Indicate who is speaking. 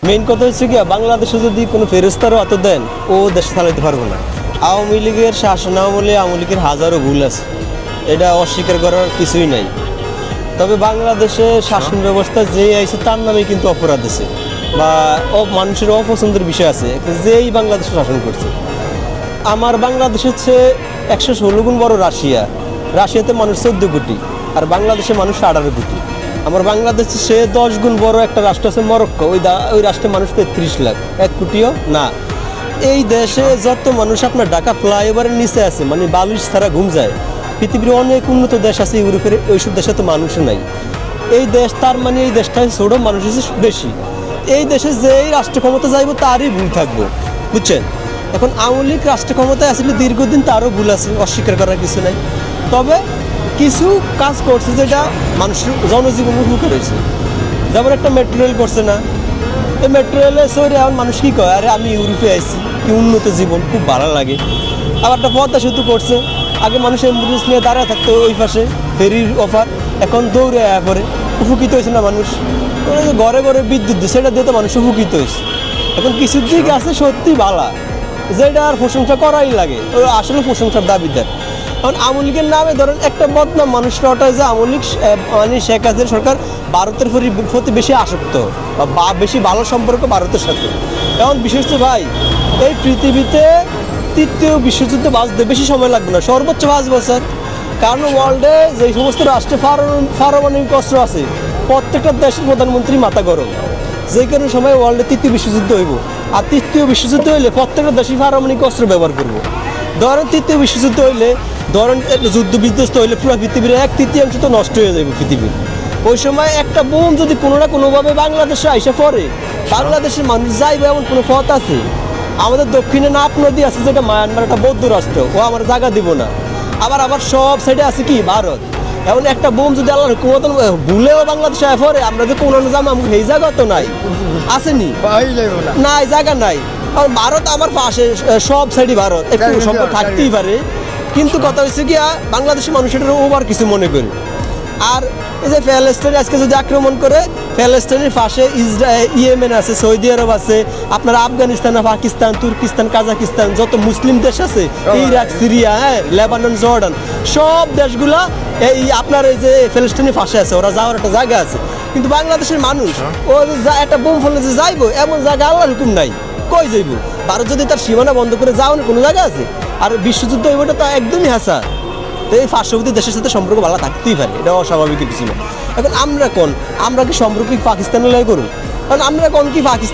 Speaker 1: Main কথা হচ্ছে কি বাংলাদেশে যদি কোনো ফেরেস্তারও অত দেন ও দেশ চালাইতে পারবো না। আওয়ামী লীগের শাসন আমলে আওয়ামী লীগের হাজারো ভুল আছে, এটা অস্বীকার করার কিছুই নাই। তবে বাংলাদেশে শাসন ব্যবস্থা যে আইছে তার নামে কিন্তু অপরাধ আছে বা মানুষের অপছন্দের বিষয় আছে, যেই বাংলাদেশে শাসন করছে। আমার বাংলাদেশের চেয়ে 116 গুণ বড় রাশিয়া। রাশিয়াতে মানুষ 14 কোটি আর বাংলাদেশে মানুষ 18 কোটি। আমার বাংলাদেশে সে 10 গুণ বড় একটা রাষ্ট্র আছে মরক্কো, ওই রাষ্ট্রের মানুষ 33 লাখ, 1 কোটিও না। এই দেশে যত মানুষ আপনার ঢাকা ফ্লাইওভারের নিচে আছে, মানে বালিশ ছাড়া ঘুম যায়। পৃথিবীর অনেক উন্নত দেশ আছে ইউরোপের, ওইসব দেশে তো মানুষ নাই। এই দেশ তার মানে এই দেশটায় ছোট, মানুষ বেশি। এই দেশে যেই রাষ্ট্র ক্ষমতা যাইব তারই ভুল থাকবো, বুঝছেন? এখন আওয়ামী লীগ রাষ্ট্র ক্ষমতায় আসলে দীর্ঘদিন, তারও ভুল আছে, অস্বীকার করার কিছু নাই। তবে কিছু কাজ করছে যেটা মানুষের জনজীবন উপকার হয়েছে। যেমন একটা মেট্রো রেল করছে না, এই মেট্রো রেলে সরে এখন মানুষ কী কয়, আরে আমি ইউরোপে আইছি, কি উন্নত জীবন, খুব ভালো লাগে। আবার একটা পদ্মা সেতু করছে, আগে মানুষ অ্যাম্বুলেন্স নিয়ে দাঁড়ায় থাকতো ওই পাশে, ফেরির অফার, এখন দৌড়ে আয়া পরে উপকৃত হয়েছে না মানুষ। ঘরে ঘরে বিদ্যুৎ দিয়ে সেটা দিয়ে তো মানুষ উপকৃত হয়েছে। এখন কিছু দিক আছে সত্যি ভালো, যেটা আর প্রশংসা করাই লাগে, ওই আসলে প্রশংসার দাবিদার। কারণ আওয়ামী লীগের নামে ধরেন একটা বদনাম মানুষরা ওটায় যে আওয়ামী লীগ মানে শেখ হাসিনার সরকার ভারতের প্রতি বেশি আসক্ত বা বেশি ভালো সম্পর্ক ভারতের সাথে। এখন বিশেষ করে ভাই, এই পৃথিবীতে তৃতীয় বিশ্বযুদ্ধ বাঁচতে বেশি সময় লাগবে না, সর্বোচ্চ 5 বছর। কারণ ওয়ার্ল্ডে যে সমস্ত রাষ্ট্রে পারমাণবিক অস্ত্র আছে প্রত্যেকটা দেশের প্রধানমন্ত্রী মাথা গরম, যে কোনো সময় ওয়ার্ল্ডে তৃতীয় বিশ্বযুদ্ধ হইব। আর তৃতীয় বিশ্বযুদ্ধ হইলে প্রত্যেকটা দেশই পারমাণবিক অস্ত্র ব্যবহার করবো। ধরেন তৃতীয় বিশ্বযুদ্ধ হইলে, ধরেন যুদ্ধ বিধ্বস্ত হইলে পুরো পৃথিবীর 1/3 তো নষ্ট হয়ে যাবে পৃথিবীর। ওই সময় একটা বোম যদি কোনো না কোনোভাবে বাংলাদেশে আইসা পড়ে, বাংলাদেশের মানুষ যাইবে এমন কোনো পথ আছে? আমাদের দক্ষিণে নাপ নদী আছে, যেটা মায়ানমার একটা বৌদ্ধ রাষ্ট্র, ও আমার জায়গা দিব না। আবার সব সাইডে আছে কি ভারত। এমন একটা বোম যদি আল্লাহর হুকুমত ভুলেও বাংলাদেশে পড়ে, আমরা যে কোনো জামা এই জায়গা তো নাই, আসেনি নাই, জায়গা নাই। কারণ ভারত আমার পাশে, সব সাইডই ভারত, একটু সম্পর্ক থাকতেই পারে। কিন্তু কথা হচ্ছে কি, বাংলাদেশের মানুষ এটার ওভার কিছু মনে করে। আর এই যে প্যালেস্টাইন আজকে যদি আক্রমণ করে, প্যালেস্টাইনের পাশে ইয়েমেন আছে, সৌদি আরব আছে, আপনার আফগানিস্তান, পাকিস্তান, তুর্কিস্তান, কাজাকিস্তান, যত মুসলিম দেশ আছে, ইরাক, সিরিয়া, হ্যাঁ, লেবানন, জর্ডান, সব দেশগুলা এই আপনার এই যে প্যালেস্টাইনের পাশে আছে, ওরা যাওয়ার একটা জায়গা আছে। কিন্তু বাংলাদেশের মানুষ ও একটা বোম ফেলে যে যাইবো এমন জায়গা আল্লাহর হুকুম নাই, কই যাইব? ভারত যদি তার সীমানা বন্ধ করে যাওয়ার কোনো জায়গা আছে? আর বিশ্বযুদ্ধ হইবটা তো একদমই হাসা। তো এই পার্শ্ববর্তী দেশের সাথে সম্পর্ক ভালো থাকতেই পারে, এটা অস্বাভাবিক কিছু না। এখন আমরা কি সম্পর্ক পাকিস্তানের লাই করুন? কারণ আমরা কি পাকিস্তান